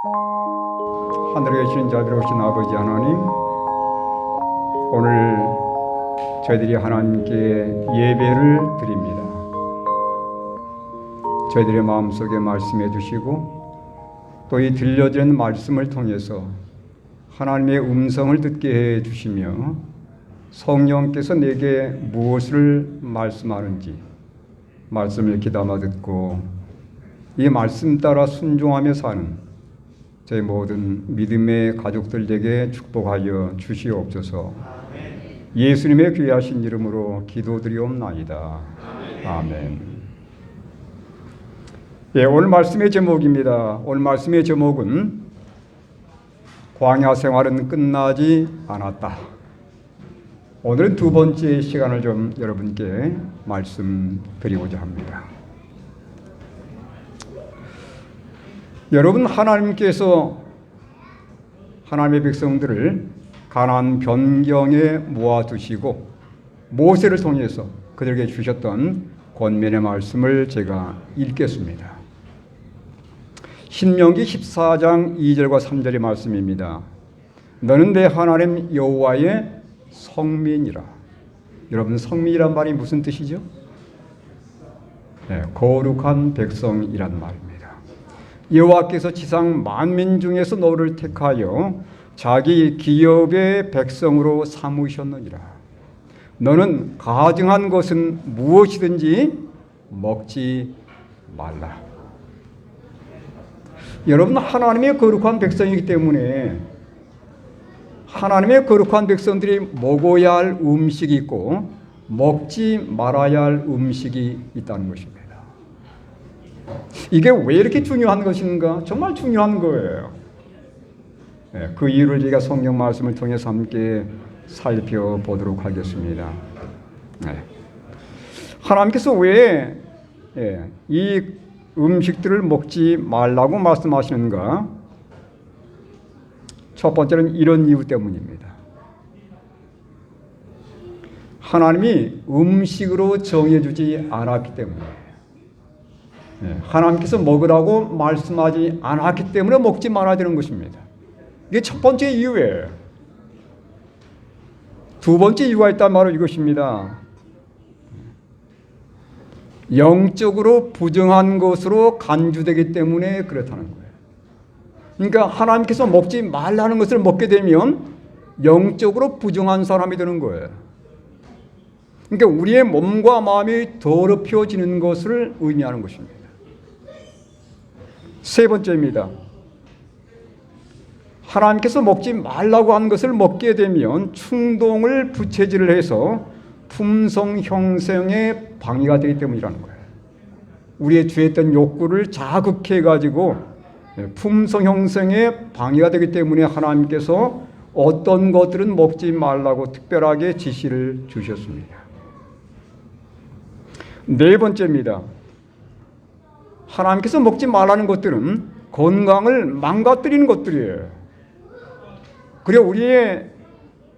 하늘에 계신 자비로우신 아버지 하나님, 오늘 저희들이 하나님께 예배를 드립니다. 저희들의 마음속에 말씀해 주시고 또 이 들려지는 말씀을 통해서 하나님의 음성을 듣게 해 주시며 성령께서 내게 무엇을 말씀하는지 말씀을 귀담아 듣고 이 말씀 따라 순종하며 사는 저희 모든 믿음의 가족들에게 축복하여 주시옵소서. 예수님의 귀하신 이름으로 기도드리옵나이다. 아멘. 예, 오늘 말씀의 제목입니다. 오늘 말씀의 제목은 광야 생활은 끝나지 않았다. 오늘은 두 번째 시간을 좀 여러분께 말씀드리고자 합니다. 여러분, 하나님께서 하나님의 백성들을 가나안 변경에 모아두시고 모세를 통해서 그들에게 주셨던 권면의 말씀을 제가 읽겠습니다. 신명기 14장 2절과 3절의 말씀입니다. 너는 내 하나님 여호와의 성민이라. 여러분, 성민이란 말이 무슨 뜻이죠? 네, 거룩한 백성이란 말입니다. 여호와께서 지상 만민 중에서 너를 택하여 자기 기업의 백성으로 삼으셨느니라. 너는 가증한 것은 무엇이든지 먹지 말라. 여러분, 하나님의 거룩한 백성이기 때문에 하나님의 거룩한 백성들이 먹어야 할 음식이 있고 먹지 말아야 할 음식이 있다는 것입니다. 이게 왜 이렇게 중요한 것인가? 정말 중요한 거예요. 그 이유를 저희가 성경 말씀을 통해서 함께 살펴보도록 하겠습니다. 하나님께서 왜 이 음식들을 먹지 말라고 말씀하시는가? 첫 번째는 이런 이유 때문입니다. 하나님이 음식으로 정해주지 않았기 때문에, 하나님께서 먹으라고 말씀하지 않았기 때문에 먹지 말아야 되는 것입니다. 이게 첫 번째 이유예요. 두 번째 이유가 있단 말은 이것입니다. 영적으로 부정한 것으로 간주되기 때문에 그렇다는 거예요. 그러니까 하나님께서 먹지 말라는 것을 먹게 되면 영적으로 부정한 사람이 되는 거예요. 그러니까 우리의 몸과 마음이 더럽혀지는 것을 의미하는 것입니다. 세 번째입니다. 하나님께서 먹지 말라고 한 것을 먹게 되면 충동을 부채질을 해서 품성 형성에 방해가 되기 때문이라는 거예요. 우리의 죄했던 욕구를 자극해가지고 품성 형성에 방해가 되기 때문에 하나님께서 어떤 것들은 먹지 말라고 특별하게 지시를 주셨습니다. 네 번째입니다. 하나님께서 먹지 말라는 것들은 건강을 망가뜨리는 것들이에요. 그리고 우리의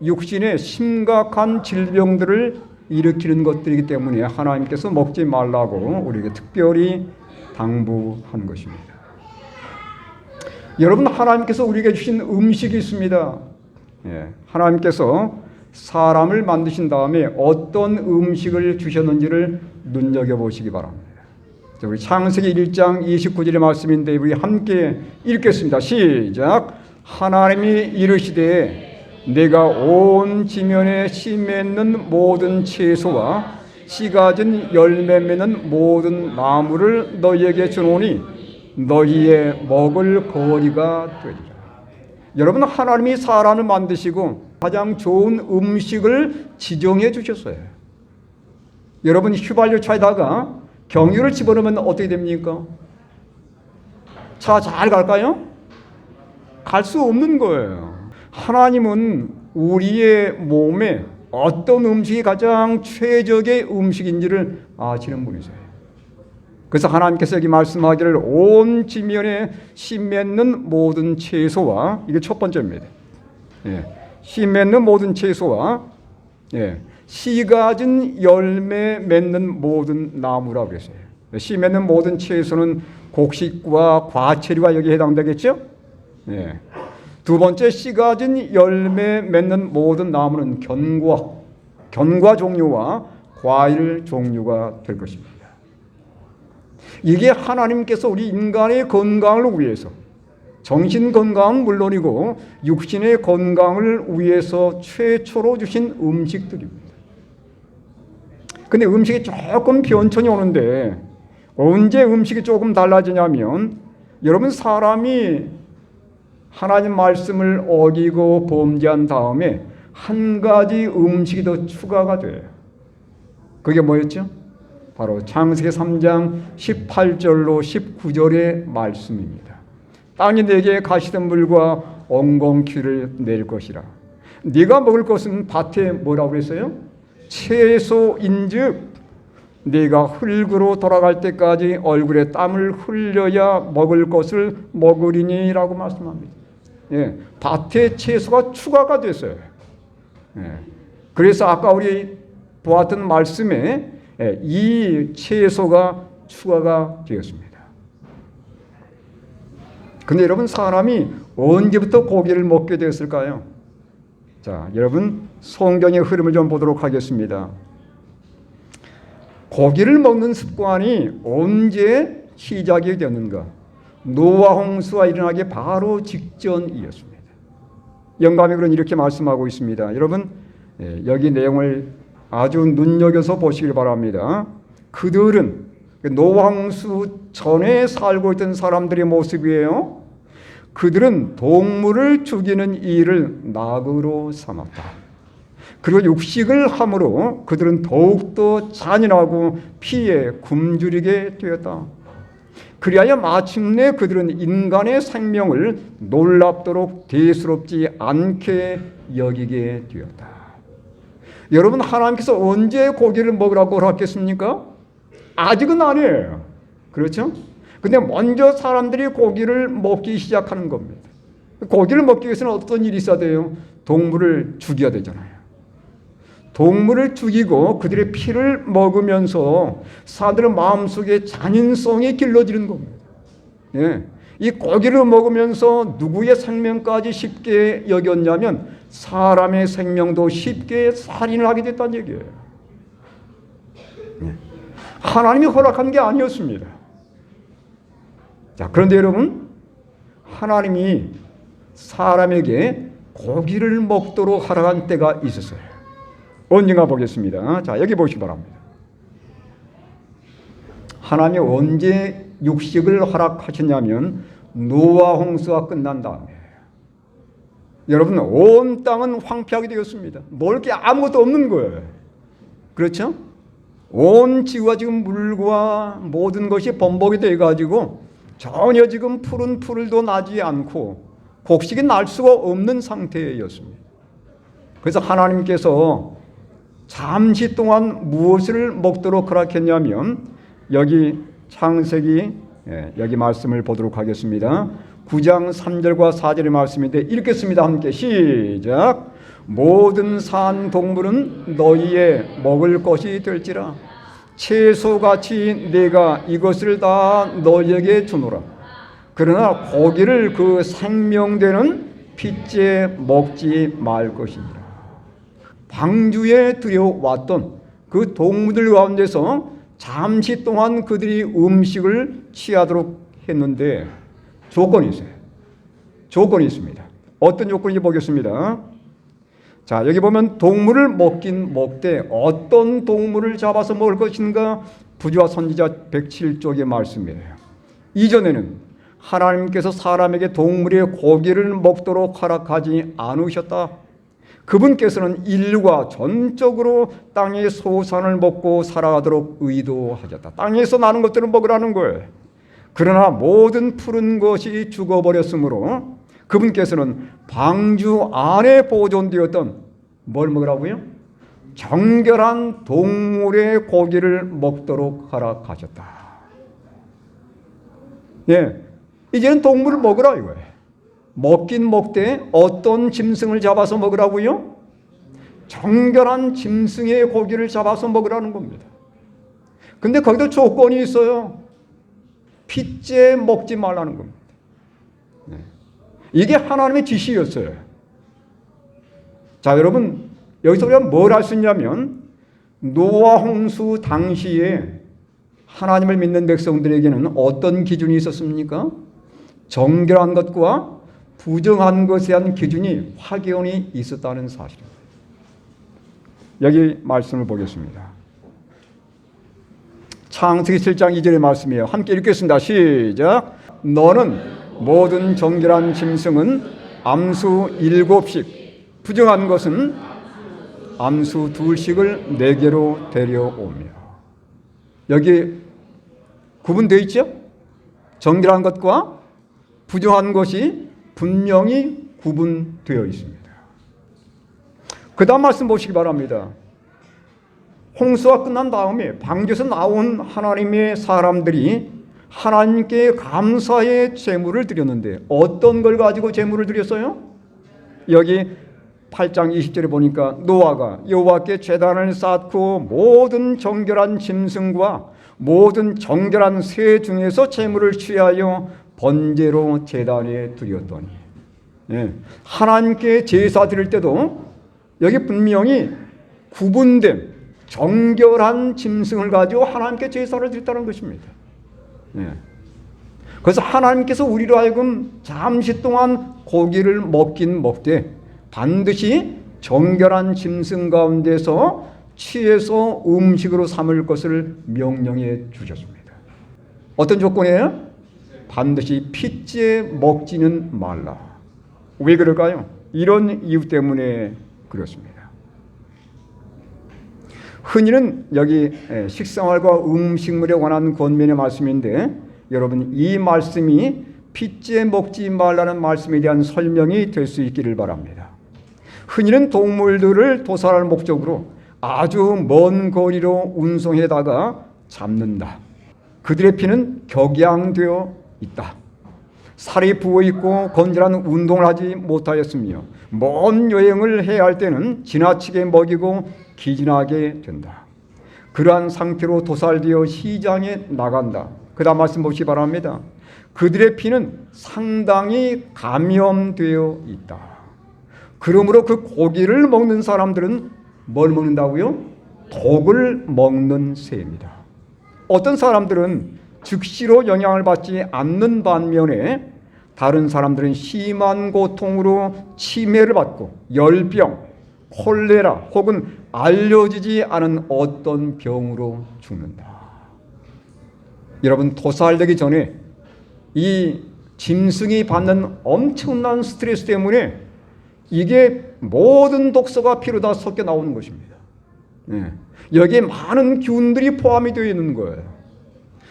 육신에 심각한 질병들을 일으키는 것들이기 때문에 하나님께서 먹지 말라고 우리에게 특별히 당부한 것입니다. 여러분, 하나님께서 우리에게 주신 음식이 있습니다. 하나님께서 사람을 만드신 다음에 어떤 음식을 주셨는지를 눈여겨보시기 바랍니다. 우리 창세기 1장 29절의 말씀인데 우리 함께 읽겠습니다. 시작. 하나님이 이르시되 내가 온 지면에 씨 맺는 모든 채소와 씨 가진 열매 맺는 모든 나무를 너희에게 주노니 너희의 먹을 거리가 되리라. 여러분, 하나님이 사람을 만드시고 가장 좋은 음식을 지정해 주셨어요. 여러분, 휘발유 차에다가 경유를 집어넣으면 어떻게 됩니까? 차 잘 갈까요? 갈 수 없는 거예요. 하나님은 우리의 몸에 어떤 음식이 가장 최적의 음식인지를 아시는 분이세요. 그래서 하나님께서 여기 말씀하기를 온 지면에 씨 맺는 모든 채소와, 이게 첫 번째입니다. 씨 맺는 모든 채소와 씨 가진 열매 맺는 모든 나무라고 그랬어요. 씨 맺는 모든 채소는 곡식과 과채류가 여기에 해당되겠죠? 예. 두 번째, 씨 가진 열매 맺는 모든 나무는 견과 종류와 과일 종류가 될 것입니다. 이게 하나님께서 우리 인간의 건강을 위해서, 정신 건강은 물론이고 육신의 건강을 위해서 최초로 주신 음식들입니다. 근데 음식이 조금 변천이 오는데 언제 음식이 조금 달라지냐면, 여러분, 사람이 하나님 말씀을 어기고 범죄한 다음에 한 가지 음식이 더 추가가 돼요. 그게 뭐였죠? 바로 창세기 3장 18절로 19절의 말씀입니다. 땅이 내게 가시던 물과 엉겅퀴를 낼 것이라. 네가 먹을 것은 밭에 뭐라고 그랬어요? 채소인즉 네가 흙으로 돌아갈 때까지 얼굴에 땀을 흘려야 먹을 것을 먹으리니라고 말씀합니다. 예, 밭에 채소가 추가가 됐어요. 예, 그래서 아까 우리 보았던 말씀에 이 채소가 추가가 되었습니다. 근데 여러분, 사람이 언제부터 고기를 먹게 되었을까요? 자, 여러분, 성경의 흐름을 좀 보도록 하겠습니다. 고기를 먹는 습관이 언제 시작이 되었는가? 노아 홍수가 일어나기 바로 직전이었습니다. 영감이 그런 이렇게 말씀하고 있습니다. 여러분, 여기 내용을 아주 눈여겨서 보시길 바랍니다. 그들은 노아 홍수 전에 살고 있던 사람들의 모습이에요. 그들은 동물을 죽이는 일을 낙으로 삼았다. 그리고 육식을 함으로 그들은 더욱더 잔인하고 피에 굶주리게 되었다. 그리하여 마침내 그들은 인간의 생명을 놀랍도록 대수롭지 않게 여기게 되었다. 여러분, 하나님께서 언제 고기를 먹으라고 허락했습니까? 아직은 아니에요. 그렇죠? 근데 먼저 사람들이 고기를 먹기 시작하는 겁니다. 고기를 먹기 위해서는 어떤 일이 있어야 돼요? 동물을 죽여야 되잖아요. 동물을 죽이고 그들의 피를 먹으면서 사람들의 마음속에 잔인성이 길러지는 겁니다. 예. 이 고기를 먹으면서 누구의 생명까지 쉽게 여겼냐면 사람의 생명도 쉽게 살인을 하게 됐다는 얘기예요. 예. 하나님이 허락한 게 아니었습니다. 자, 그런데 여러분, 하나님이 사람에게 고기를 먹도록 허락한 때가 있었어요. 언젠가 보겠습니다. 자, 여기 보시기 바랍니다. 하나님이 언제 육식을 허락하셨냐면 노아 홍수가 끝난 다음에. 여러분, 온 땅은 황폐하게 되었습니다. 먹을 게 아무것도 없는 거예요. 그렇죠? 온 지구가 지금 물과 모든 것이 범벅이 돼가지고 전혀 지금 푸른 풀도 나지 않고 곡식이 날 수가 없는 상태였습니다. 그래서 하나님께서 잠시 동안 무엇을 먹도록 허락했냐면, 여기 창세기, 여기 말씀을 보도록 하겠습니다. 9장 3절과 4절의 말씀인데 읽겠습니다. 함께 시작. 모든 산 동물은 너희의 먹을 것이 될지라. 채소같이 내가 이것을 다 너희에게 주노라. 그러나 고기를 그 생명되는 핏째 먹지 말 것이니라. 방주에 들여왔던 그 동물들 가운데서 잠시 동안 그들이 음식을 취하도록 했는데 조건이 있어요. 조건이 있습니다. 어떤 조건인지 보겠습니다. 자, 여기 보면 동물을 먹긴 먹되 어떤 동물을 잡아서 먹을 것인가? 부지와 선지자 107쪽의 말씀이에요. 이전에는 하나님께서 사람에게 동물의 고기를 먹도록 허락하지 않으셨다. 그분께서는 인류가 전적으로 땅의 소산을 먹고 살아가도록 의도하셨다. 땅에서 나는 것들을 먹으라는 거예요. 그러나 모든 푸른 것이 죽어버렸으므로 그분께서는 방주 안에 보존되었던 뭘 먹으라고요? 정결한 동물의 고기를 먹도록 허락하셨다. 예, 이제는 동물을 먹으라 이거예요. 먹긴 먹되 어떤 짐승을 잡아서 먹으라고요? 정결한 짐승의 고기를 잡아서 먹으라는 겁니다. 근데 거기도 조건이 있어요. 핏째 먹지 말라는 겁니다. 네. 이게 하나님의 지시였어요. 자, 여러분, 여기서 우리가 뭘 알 수 있냐면 노아 홍수 당시에 하나님을 믿는 백성들에게는 어떤 기준이 있었습니까? 정결한 것과 부정한 것에 대한 기준이 확연히 있었다는 사실입니다. 여기 말씀을 보겠습니다. 창세기 7장 2절의 말씀이에요. 함께 읽겠습니다. 시작. 너는 모든 정결한 짐승은 암수 7씩, 부정한 것은 암수 2씩을 내게로 데려오며. 여기 구분되어 있죠? 정결한 것과 부정한 것이 분명히 구분되어 있습니다. 그 다음 말씀 보시기 바랍니다. 홍수가 끝난 다음에 방주에서 나온 하나님의 사람들이 하나님께 감사의 제물을 드렸는데 어떤 걸 가지고 제물을 드렸어요? 여기 8장 20절에 보니까 노아가 여호와께 제단을 쌓고 모든 정결한 짐승과 모든 정결한 새 중에서 제물을 취하여 번제로 제단에 드렸더니, 하나님께 제사 드릴 때도 여기 분명히 구분된 정결한 짐승을 가지고 하나님께 제사를 드렸다는 것입니다. 그래서 하나님께서 우리로 하여금 잠시 동안 고기를 먹긴 먹되 반드시 정결한 짐승 가운데서 취해서 음식으로 삼을 것을 명령해 주셨습니다. 어떤 조건이에요? 반드시 핏째 먹지는 말라. 왜 그럴까요? 이런 이유 때문에 그렇습니다. 흔히는 여기 식생활과 음식물에 관한 권면의 말씀인데 여러분 이 말씀이 핏째 먹지 말라는 말씀에 대한 설명이 될 수 있기를 바랍니다. 흔히는 동물들을 도살할 목적으로 아주 먼 거리로 운송해다가 잡는다. 그들의 피는 격양되어 있다. 살이 부어있고 건전한 운동을 하지 못하였으며 먼 여행을 해야 할 때는 지나치게 먹이고 기진하게 된다. 그러한 상태로 도살되어 시장에 나간다. 그 다음 말씀 보시기 바랍니다. 그들의 피는 상당히 감염되어 있다. 그러므로 그 고기를 먹는 사람들은 뭘 먹는다고요? 독을 먹는 셈이다. 어떤 사람들은 즉시로 영향을 받지 않는 반면에 다른 사람들은 심한 고통으로 치매를 받고 열병, 콜레라 혹은 알려지지 않은 어떤 병으로 죽는다. 여러분 도살되기 전에 이 짐승이 받는 엄청난 스트레스 때문에 이게 모든 독소가 피로 다 섞여 나오는 것입니다. 여기에 많은 균들이 포함이 되어 있는 거예요.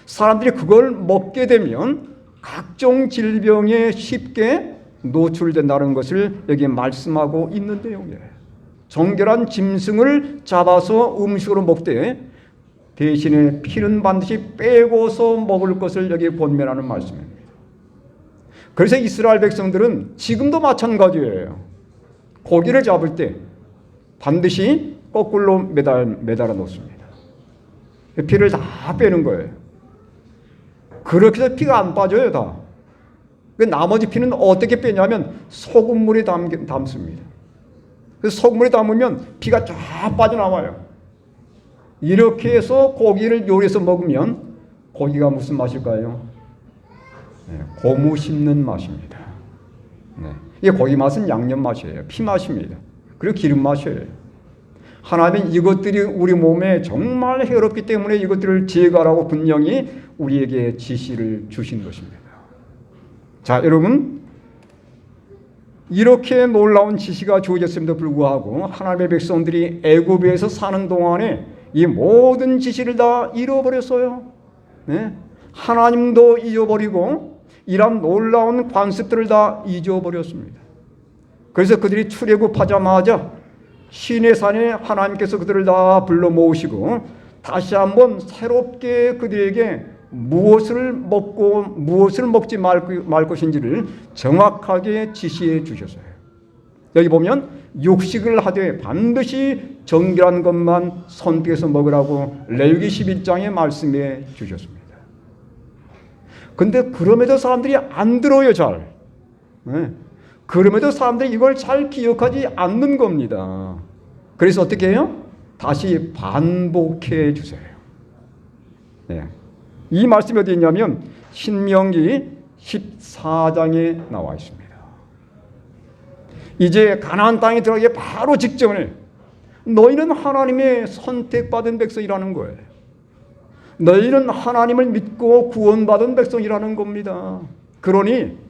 사람들이 그걸 먹게 되면 각종 질병에 쉽게 노출된다는 것을 여기 말씀하고 있는 내용이에요. 정결한 짐승을 잡아서 음식으로 먹되 대신에 피는 반드시 빼고서 먹을 것을 여기 권면하는 말씀입니다. 그래서 이스라엘 백성들은 지금도 마찬가지예요. 고기를 잡을 때 반드시 거꾸로 매달아 놓습니다. 피를 다 빼는 거예요. 그렇게 해서 피가 안 빠져요, 다. 나머지 피는 어떻게 빼냐면 소금물에 담습니다. 그래서 소금물에 담으면 피가 쫙 빠져나와요. 이렇게 해서 고기를 요리해서 먹으면 고기가 무슨 맛일까요? 고무 씹는 맛입니다. 이게 고기 맛은 양념 맛이에요. 피 맛입니다. 그리고 기름 맛이에요. 하나님은 이것들이 우리 몸에 정말 해롭기 때문에 이것들을 제거하라고 분명히 우리에게 지시를 주신 것입니다. 자, 여러분, 이렇게 놀라운 지시가 주어졌음에도 불구하고 하나님의 백성들이 애굽에서 사는 동안에 이 모든 지시를 다 잃어버렸어요. 하나님도 잊어버리고 이런 놀라운 관습들을 다 잊어버렸습니다. 그래서 그들이 출애굽하자마자 시내산에 하나님께서 그들을 다 불러 모으시고 다시 한번 새롭게 그들에게 무엇을 먹고 무엇을 먹지 말 것인지를 정확하게 지시해 주셨어요. 여기 보면 육식을 하되 반드시 정결한 것만 선택해서 먹으라고 레위기 11장에 말씀해 주셨습니다. 근데 그럼에도 사람들이 안 들어요, 잘. 그럼에도 사람들이 이걸 잘 기억하지 않는 겁니다. 그래서 어떻게 해요? 다시 반복해 주세요. 네. 이 말씀이 어디 있냐면 신명기 14장에 나와 있습니다. 이제 가나안 땅에 들어가기 바로 직전에 너희는 하나님의 선택받은 백성이라는 거예요. 너희는 하나님을 믿고 구원받은 백성이라는 겁니다. 그러니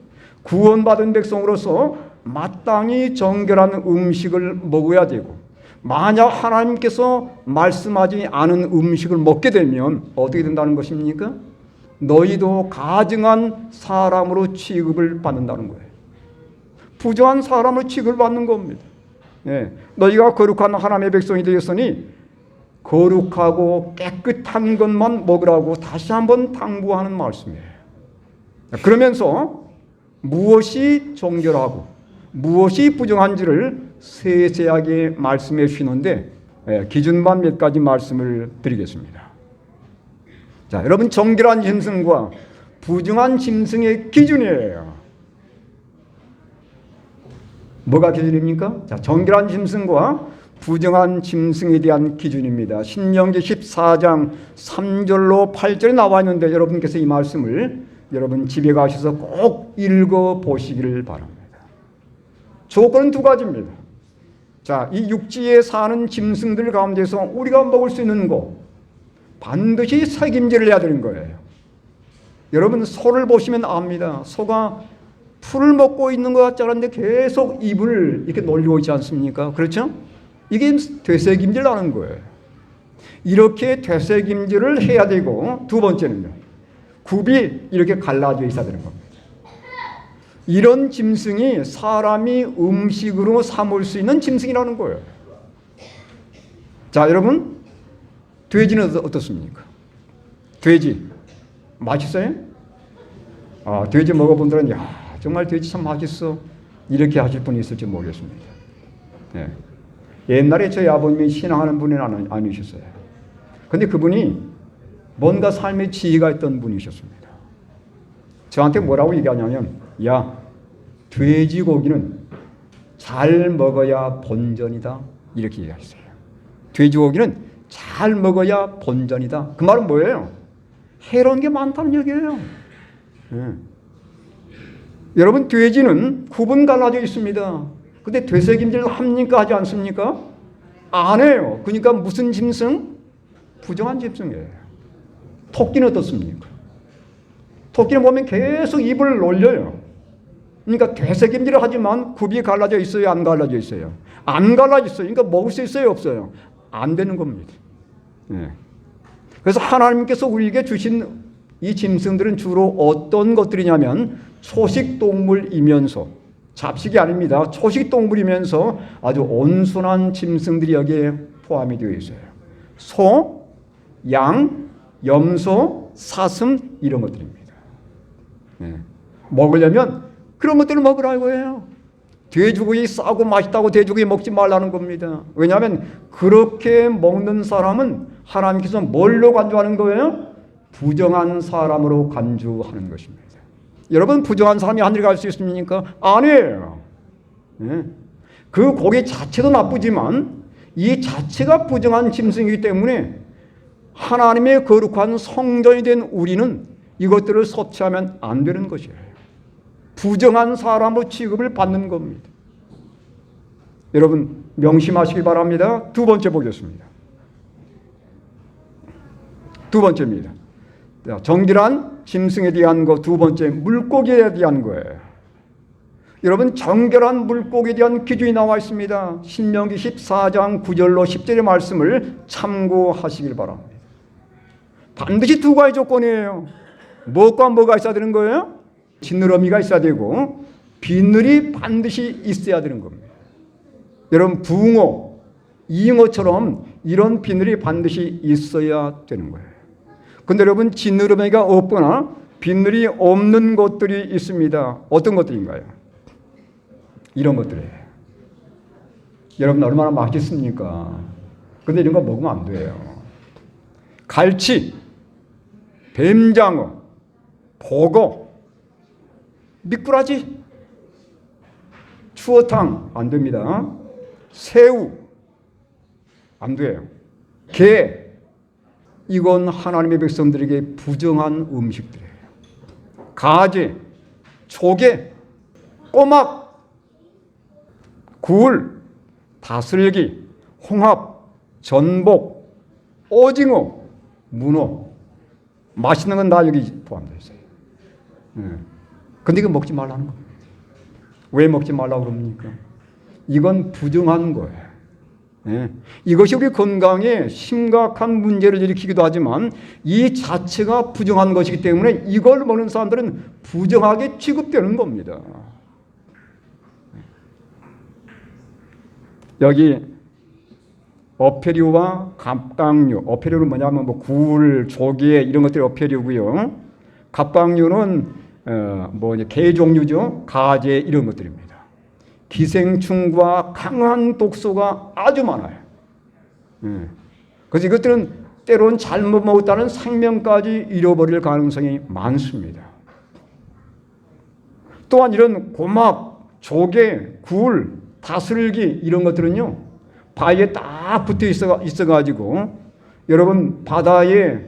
구원받은 백성으로서 마땅히 정결한 음식을 먹어야 되고, 만약 하나님께서 말씀하지 않은 음식을 먹게 되면 어떻게 된다는 것입니까? 너희도 가증한 사람으로 취급을 받는다는 거예요. 부정한 사람으로 취급을 받는 겁니다. 예, 너희가 거룩한 하나님의 백성이 되었으니 거룩하고 깨끗한 것만 먹으라고 다시 한번 당부하는 말씀이에요. 그러면서 무엇이 정결하고 무엇이 부정한지를 세세하게 말씀해 주시는데, 기준만 몇 가지 말씀을 드리겠습니다. 자, 여러분, 정결한 짐승과 부정한 짐승의 기준이에요. 뭐가 기준입니까? 자, 정결한 짐승과 부정한 짐승에 대한 기준입니다. 신명기 14장 3절로 8절에 나와 있는데 여러분께서 이 말씀을 여러분 집에 가셔서 꼭 읽어보시기를 바랍니다. 조건은 두 가지입니다. 자, 이 육지에 사는 짐승들 가운데서 우리가 먹을 수 있는 거 반드시 책임질을 해야 되는 거예요. 여러분, 소를 보시면 압니다. 소가 풀을 먹고 있는 것 같지 않은데 계속 입을 이렇게 놀리고 있지 않습니까? 그렇죠? 이게 되새김질 하는 거예요. 이렇게 되새김질을 해야 되고, 두 번째는요, 굽이 이렇게 갈라져 있어야 되는 겁니다. 이런 짐승이 사람이 음식으로 삼을 수 있는 짐승이라는 거예요. 자, 여러분, 돼지는 어떻습니까? 돼지 맛있어요? 아, 돼지 먹어본 분들은 야, 정말 돼지 참 맛있어, 이렇게 하실 분이 있을지 모르겠습니다. 네. 옛날에 저희 아버님이 신앙하는 분은 아니셨어요. 근데 그분이 뭔가 삶의 지혜가 있던 분이셨습니다. 저한테 뭐라고 얘기하냐면, 야, 돼지고기는 잘 먹어야 본전이다, 이렇게 얘기하셨어요. 돼지고기는 잘 먹어야 본전이다. 그 말은 뭐예요? 해로운 게 많다는 얘기예요. 네. 여러분, 돼지는 구분 갈라져 있습니다. 근데 되새김질 합니까? 하지 않습니까? 안 해요. 그러니까 무슨 짐승? 부정한 짐승이에요. 토끼는 어떻습니까? 토끼는 보면 계속 입을 놀려요. 그러니까 되새김질을 하지만 굽이 갈라져 있어요? 안 갈라져 있어요? 안 갈라져 있어요. 그러니까 먹을 수 있어요? 없어요? 안 되는 겁니다. 네. 그래서 하나님께서 우리에게 주신 이 짐승들은 주로 어떤 것들이냐면 초식동물이면서, 잡식이 아닙니다. 초식동물이면서 아주 온순한 짐승들이 여기에 포함이 되어 있어요. 소, 양, 염소, 사슴, 이런 것들입니다. 네. 먹으려면 그런 것들을 먹으라고 해요. 돼지고기 싸고 맛있다고 돼지고기 먹지 말라는 겁니다. 왜냐하면 그렇게 먹는 사람은 하나님께서 뭘로 간주하는 거예요? 부정한 사람으로 간주하는 것입니다. 여러분, 부정한 사람이 하늘에 갈 수 있습니까? 아니에요. 네. 그 고기 자체도 나쁘지만 이 자체가 부정한 짐승이기 때문에 하나님의 거룩한 성전이 된 우리는 이것들을 섭취하면 안 되는 것이에요. 부정한 사람으로 취급을 받는 겁니다. 여러분, 명심하시기 바랍니다. 두 번째 보겠습니다. 두 번째입니다. 정결한 짐승에 대한 거, 두 번째, 물고기에 대한 거예요. 여러분, 정결한 물고기에 대한 기준이 나와 있습니다. 신명기 14장 9절로 10절의 말씀을 참고하시길 바랍니다. 반드시 두 가지 조건이에요. 무엇과 뭐가 있어야 되는 거예요? 지느러미가 있어야 되고 비늘이 반드시 있어야 되는 겁니다. 여러분, 붕어, 잉어처럼 이런 비늘이 반드시 있어야 되는 거예요. 근데 여러분, 지느러미가 없거나 비늘이 없는 것들이 있습니다. 어떤 것들인가요? 이런 것들이에요. 여러분, 얼마나 맛있습니까? 근데 이런 거 먹으면 안 돼요. 갈치, 뱀장어, 보고, 미꾸라지, 추어탕 안 됩니다. 새우 안 돼요. 게 이건 하나님의 백성들에게 부정한 음식들이에요. 가지, 조개, 꼬막, 굴, 다슬기, 홍합, 전복, 오징어, 문어 맛있는 건 다 여기 포함되어 있어요. 근데 이거 먹지 말라는 거예요. 왜 먹지 말라고 그럽니까? 이건 부정한 거예요. 이것이 우리 건강에 심각한 문제를 일으키기도 하지만 이 자체가 부정한 것이기 때문에 이걸 먹는 사람들은 부정하게 취급되는 겁니다. 여기 어패류와 갑각류, 어패류는 뭐냐면 뭐 굴, 조개 이런 것들이 어패류고요. 갑각류는 게 종류죠. 가재 이런 것들입니다. 기생충과 강한 독소가 아주 많아요. 그래서 이것들은 때로는 잘못 먹었다는 생명까지 잃어버릴 가능성이 많습니다. 또한 이런 고막, 조개, 굴, 다슬기 이런 것들은요, 바위에 딱 붙어 있어가지고 여러분 바다에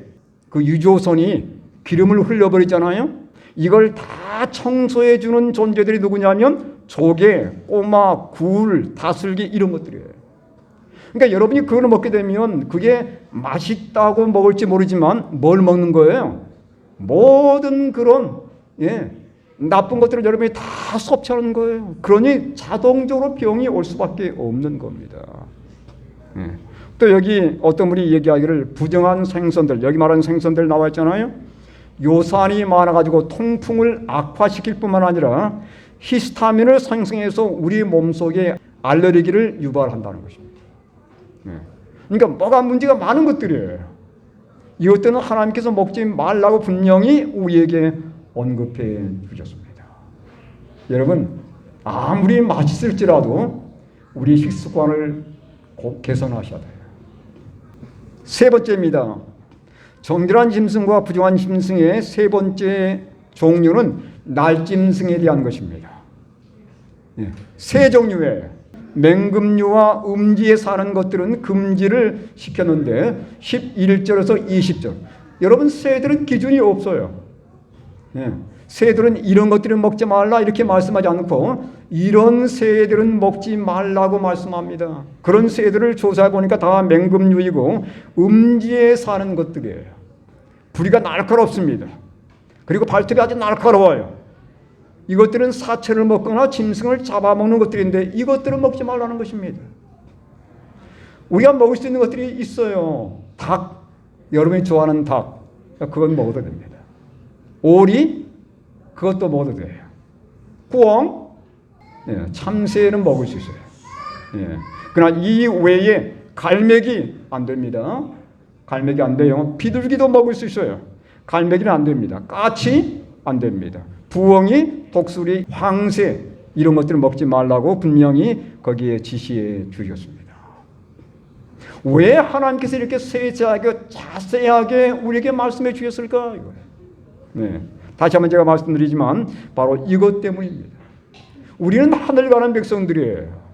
그 유조선이 기름을 흘려버리잖아요. 이걸 다 청소해 주는 존재들이 누구냐면 조개, 꼬막, 굴, 다슬기 이런 것들이에요. 그러니까 여러분이 그걸 먹게 되면 그게 맛있다고 먹을지 모르지만 뭘 먹는 거예요? 모든 그런 나쁜 것들을 여러분이 다 섭취하는 거예요. 그러니 자동적으로 병이 올 수밖에 없는 겁니다. 또 여기 어떤 분이 얘기하기를 부정한 생선들, 여기 말하는 생선들 나와 있잖아요. 요산이 많아가지고 통풍을 악화시킬 뿐만 아니라 히스타민을 생성해서 우리 몸속에 알레르기를 유발한다는 것입니다. 그러니까 뭐가 문제가 많은 것들이에요. 이것들은 하나님께서 먹지 말라고 분명히 우리에게 언급해 주셨습니다. 여러분 아무리 맛있을지라도 우리 식습관을 꼭 개선하셔야 돼요. 세 번째입니다. 정결한 짐승과 부정한 짐승의 세 번째 종류는 날짐승에 대한 것입니다. 세 종류의 맹금류와 음지에 사는 것들은 금지를 시켰는데 11절에서 20절 여러분 새들은 기준이 없어요. 새들은 이런 것들은 먹지 말라 이렇게 말씀하지 않고 이런 새들은 먹지 말라고 말씀합니다. 그런 새들을 조사해 보니까 다 맹금류이고 음지에 사는 것들이에요. 부리가 날카롭습니다. 그리고 발톱이 아주 날카로워요. 이것들은 사체를 먹거나 짐승을 잡아먹는 것들인데 이것들은 먹지 말라는 것입니다. 우리가 먹을 수 있는 것들이 있어요. 닭, 여러분이 좋아하는 닭, 그건 먹어도 됩니다. 오리, 그것도 먹어도 돼요. 꿩, 참새는 먹을 수 있어요. 그러나 이 외에 갈매기 안 됩니다. 갈매기 안 돼요. 비둘기도 먹을 수 있어요. 갈매기는 안 됩니다. 까치 안 됩니다. 부엉이, 독수리, 황새 이런 것들을 먹지 말라고 분명히 거기에 지시해 주셨습니다. 왜 하나님께서 이렇게 세세하게 자세하게 우리에게 말씀해 주셨을까? 다시 한번 제가 말씀드리지만 바로 이것 때문입니다. 우리는 하늘 가는 백성들이에요.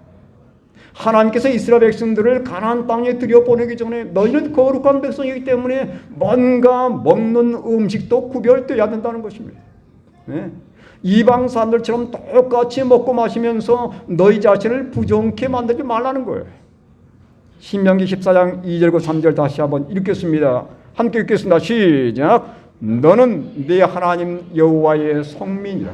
하나님께서 이스라엘 백성들을 가나안 땅에 들여보내기 전에 너희는 거룩한 백성이기 때문에 뭔가 먹는 음식도 구별되어야 된다는 것입니다. 이방 사람들처럼 똑같이 먹고 마시면서 너희 자신을 부정케 만들지 말라는 거예요. 신명기 14장 2절과 3절 다시 한번 읽겠습니다. 함께 읽겠습니다. 시작. 너는 네 하나님 여호와의 성민이라.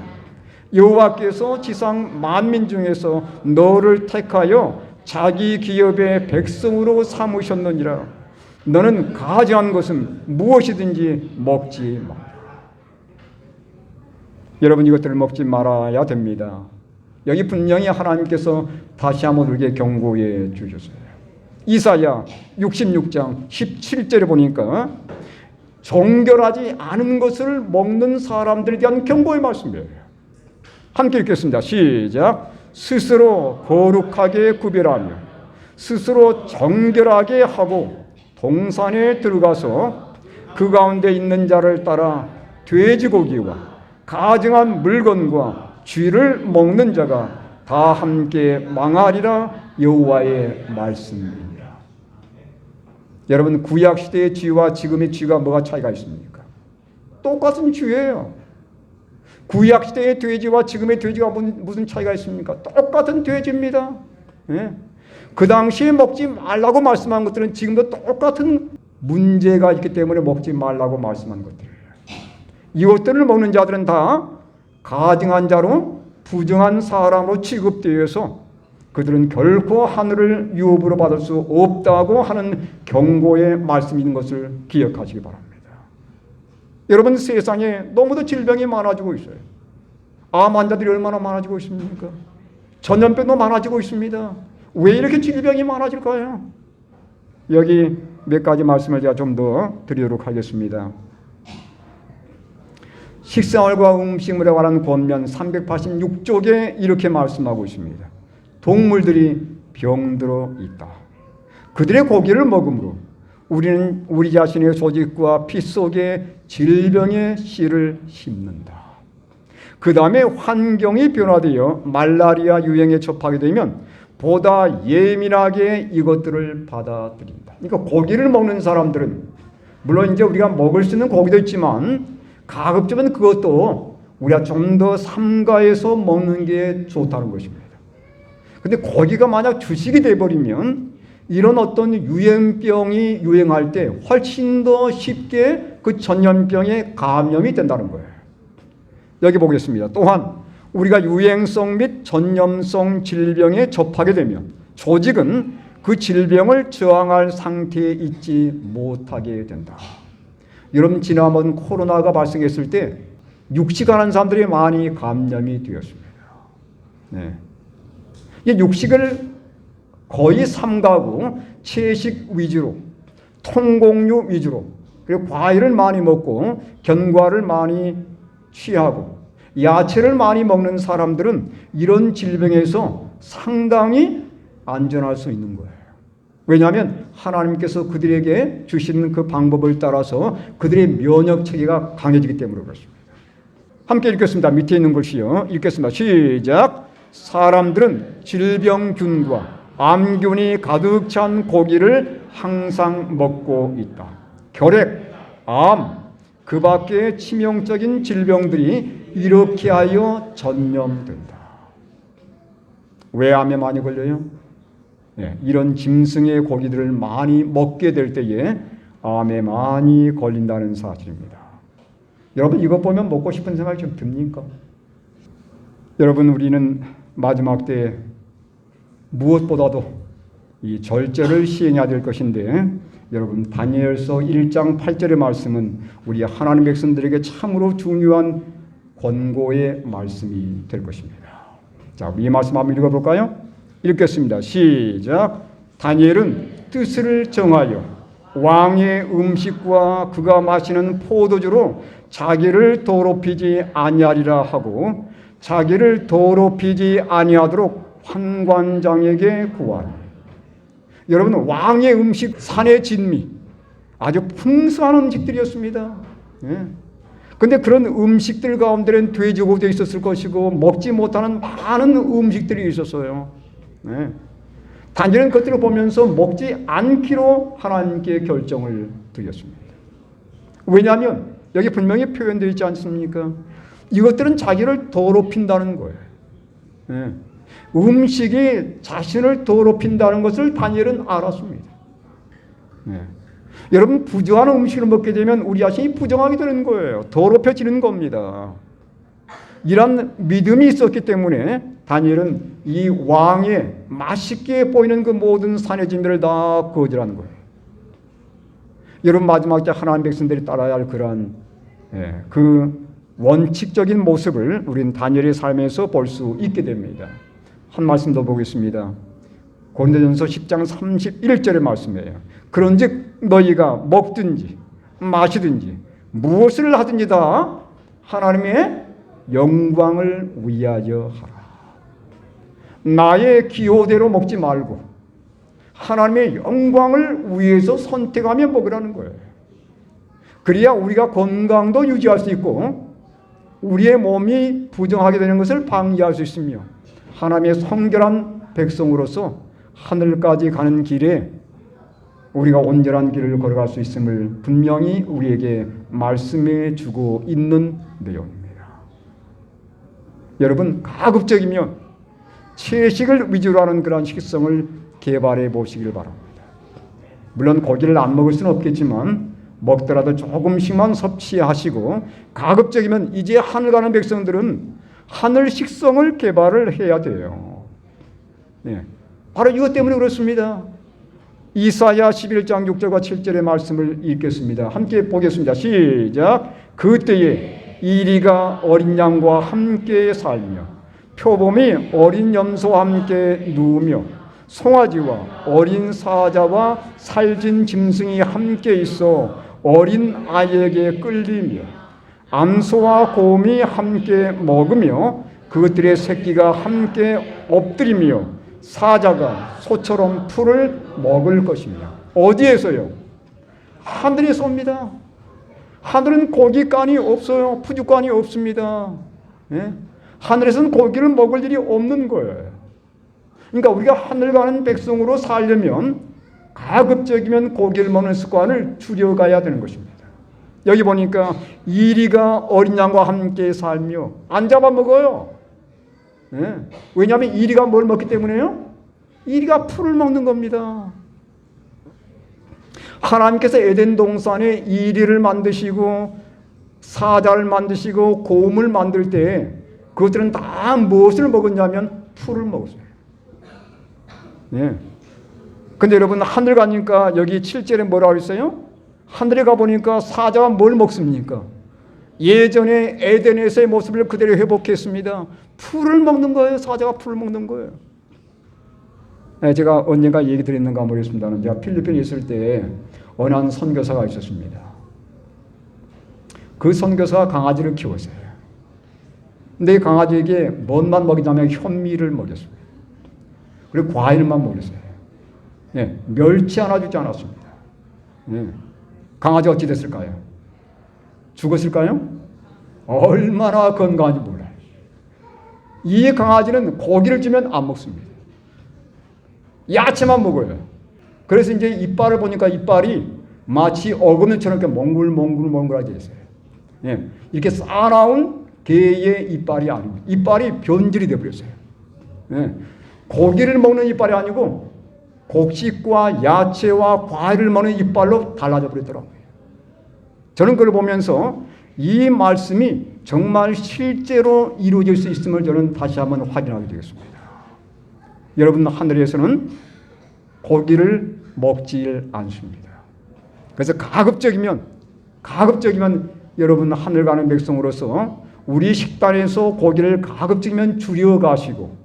여호와께서 지상 만민 중에서 너를 택하여 자기 기업의 백성으로 삼으셨느니라. 너는 가증한 것은 무엇이든지 먹지 마라. 여러분 이것들을 먹지 말아야 됩니다. 여기 분명히 하나님께서 다시 한번 우리에게 경고해 주셨어요. 이사야 66장 17절에 보니까 정결하지 않은 것을 먹는 사람들에 대한 경고의 말씀이에요. 함께 읽겠습니다. 시작. 스스로 거룩하게 구별하며 스스로 정결하게 하고 동산에 들어가서 그 가운데 있는 자를 따라 돼지고기와 가증한 물건과 쥐를 먹는 자가 다 함께 망하리라 여호와의 말씀입니다. 여러분, 구약 시대의 죄와 지금의 죄가 뭐가 차이가 있습니까? 똑같은 죄예요. 구약 시대의 돼지와 지금의 돼지가 무슨 차이가 있습니까? 똑같은 돼지입니다. 예? 그 당시에 먹지 말라고 말씀한 것들은 지금도 똑같은 문제가 있기 때문에 먹지 말라고 말씀한 것들이에요. 이것들을 먹는 자들은 다 가증한 자로 부정한 사람으로 취급되어서 그들은 결코 하늘을 유업으로 받을 수 없다고 하는 경고의 말씀이 있는 것을 기억하시기 바랍니다. 여러분, 세상에 너무도 질병이 많아지고 있어요. 암 환자들이 얼마나 많아지고 있습니까? 전염병도 많아지고 있습니다. 왜 이렇게 질병이 많아질까요? 여기 몇 가지 말씀을 제가 좀 더 드리도록 하겠습니다. 식생활과 음식물에 관한 권면 386쪽에 이렇게 말씀하고 있습니다. 동물들이 병들어 있다. 그들의 고기를 먹음으로 우리는 우리 자신의 조직과 피 속에 질병의 씨를 심는다. 그 다음에 환경이 변화되어 말라리아 유행에 접하게 되면 보다 예민하게 이것들을 받아들인다. 그러니까 고기를 먹는 사람들은 물론 이제 우리가 먹을 수 있는 고기도 있지만 가급적이면 그것도 우리가 좀 더 삼가해서 먹는 게 좋다는 것입니다. 근데 고기가 만약 주식이 돼버리면 이런 어떤 유행병이 유행할 때 훨씬 더 쉽게 그 전염병에 감염이 된다는 거예요. 여기 보겠습니다. 또한 우리가 유행성 및 전염성 질병에 접하게 되면 조직은 그 질병을 저항할 상태에 있지 못하게 된다. 여러분, 지난번 코로나가 발생했을 때 육식하는 사람들이 많이 감염이 되었습니다. 네. 이 육식을 거의 삼가고 채식 위주로, 통곡류 위주로, 그리고 과일을 많이 먹고 견과를 많이 취하고 야채를 많이 먹는 사람들은 이런 질병에서 상당히 안전할 수 있는 거예요. 왜냐하면 하나님께서 그들에게 주시는 그 방법을 따라서 그들의 면역 체계가 강해지기 때문에 그렇습니다. 함께 읽겠습니다. 밑에 있는 글씨요. 읽겠습니다. 시작. 사람들은 질병균과 암균이 가득 찬 고기를 항상 먹고 있다. 결핵, 암, 그 밖에 치명적인 질병들이 이렇게 하여 전염된다. 왜 암에 많이 걸려요? 네, 이런 짐승의 고기들을 많이 먹게 될 때에 암에 많이 걸린다는 사실입니다. 여러분, 이것 보면 먹고 싶은 생각이 좀 듭니까? 여러분, 우리는 마지막 때 무엇보다도 이 절제를 시행해야 될 것인데, 여러분, 다니엘서 1장 8절의 말씀은 우리 하나님 백성들에게 참으로 중요한 권고의 말씀이 될 것입니다. 자, 이 말씀 한번 읽어볼까요? 읽겠습니다. 시작. 다니엘은 뜻을 정하여 왕의 음식과 그가 마시는 포도주로 자기를 더럽히지 아니하리라 하고 자기를 더럽히지 아니하도록 환관장에게 구하라. 여러분, 왕의 음식, 산의 진미, 아주 풍성한 음식들이었습니다. 그런데 그런 음식들 가운데는 돼지고기도 있었을 것이고 먹지 못하는 많은 음식들이 있었어요. 다니엘은 그것들을 보면서 먹지 않기로 하나님께 결정을 드렸습니다. 왜냐하면 여기 분명히 표현되어 있지 않습니까? 이것들은 자기를 더럽힌다는 거예요. 음식이 자신을 더럽힌다는 것을 다니엘은 알았습니다. 여러분, 부정한 음식을 먹게 되면 우리 자신이 부정하게 되는 거예요. 더럽혀지는 겁니다. 이런 믿음이 있었기 때문에 다니엘은 이 왕의 맛있게 보이는 그 모든 산의 진미를 다 거절하는 거예요. 여러분, 마지막 때 하나님 백성들이 따라야 할 그러한 그 원칙적인 모습을 우리는 다니엘의 삶에서 볼 수 있게 됩니다. 한 말씀 더 보겠습니다. 고린도전서 10장 31절의 말씀이에요. 그런즉 너희가 먹든지 마시든지 무엇을 하든지 다 하나님의 영광을 위하여 하라. 나의 기호대로 먹지 말고 하나님의 영광을 위해서 선택하며 먹으라는 거예요. 그래야 우리가 건강도 유지할 수 있고 우리의 몸이 부정하게 되는 것을 방지할 수 있으며 하나님의 성결한 백성으로서 하늘까지 가는 길에 우리가 온전한 길을 걸어갈 수 있음을 분명히 우리에게 말씀해 주고 있는 내용입니다. 여러분, 가급적이면 채식을 위주로 하는 그런 식성을 개발해 보시길 바랍니다. 물론 고기를 안 먹을 수는 없겠지만 먹더라도 조금씩만 섭취하시고, 가급적이면 이제 하늘 가는 백성들은 하늘 식성을 개발을 해야 돼요. 네. 바로 이것 때문에 그렇습니다. 이사야 11장 6절과 7절의 말씀을 읽겠습니다. 함께 보겠습니다. 시작. 그때에 이리가 어린 양과 함께 살며 표범이 어린 염소와 함께 누우며 송아지와 어린 사자와 살진 짐승이 함께 있어 어린 아이에게 끌리며 암소와 곰이 함께 먹으며 그것들의 새끼가 함께 엎드리며 사자가 소처럼 풀을 먹을 것이며. 어디에서요? 하늘에서 옵니다. 하늘은 고기간이 없어요. 푸주간이 없습니다. 예? 하늘에서는 고기를 먹을 일이 없는 거예요. 그러니까 우리가 하늘 가는 백성으로 살려면 가급적이면 고기를 먹는 습관을 줄여가야 되는 것입니다. 여기 보니까 이리가 어린 양과 함께 살며, 안 잡아먹어요. 예. 왜냐하면 이리가 뭘 먹기 때문에요? 이리가 풀을 먹는 겁니다. 하나님께서 에덴 동산에 이리를 만드시고 사자를 만드시고 곰을 만들 때 그것들은 다 무엇을 먹었냐면 풀을 먹었어요. 예. 근데 여러분, 하늘 가니까 여기 7절에 뭐라고 했어요? 하늘에 가보니까 사자가 뭘 먹습니까? 예전에 에덴에서의 모습을 그대로 회복했습니다. 풀을 먹는 거예요. 사자가 풀을 먹는 거예요. 네, 제가 언젠가 얘기 드렸는가 모르겠습니다는, 제가 필리핀에 있을 때 어느 한 선교사가 있었습니다. 그 선교사가 강아지를 키웠어요. 근데 이 강아지에게 뭔만 먹이냐면 현미를 먹였습니다. 그리고 과일만 먹였어요. 네, 멸치 하나 주지 않았습니다. 네. 강아지 어찌 됐을까요? 죽었을까요? 얼마나 건강한지 몰라요. 이 강아지는 고기를 주면 안 먹습니다. 야채만 먹어요. 그래서 이제 이빨을 보니까 이빨이 마치 어금니처럼 이렇게 몽글몽글하게 있어요. 예, 이렇게 싸나운 개의 이빨이 아닙니다. 이빨이 변질이 되어버렸어요. 예, 고기를 먹는 이빨이 아니고 곡식과 야채와 과일을 먹는 이빨로 달라져 버리더라고요. 저는 그걸 보면서 이 말씀이 정말 실제로 이루어질 수 있음을 저는 다시 한번 확인하게 되겠습니다. 여러분, 하늘에서는 고기를 먹지 않습니다. 그래서 가급적이면 여러분, 하늘 가는 백성으로서 우리 식단에서 고기를 가급적이면 줄여가시고,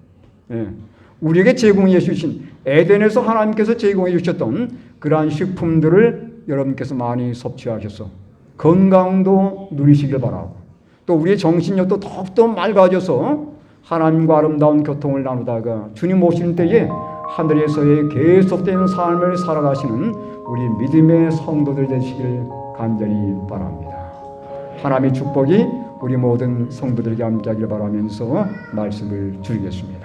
예, 우리에게 제공해 주신, 에덴에서 하나님께서 제공해 주셨던 그러한 식품들을 여러분께서 많이 섭취하셔서 건강도 누리시길 바라고, 또 우리의 정신력도 더욱더 맑아져서 하나님과 아름다운 교통을 나누다가 주님 오실 때에 하늘에서의 계속된 삶을 살아가시는 우리 믿음의 성도들 되시길 간절히 바랍니다. 하나님의 축복이 우리 모든 성도들에게 함께하길 바라면서 말씀을 줄이겠습니다.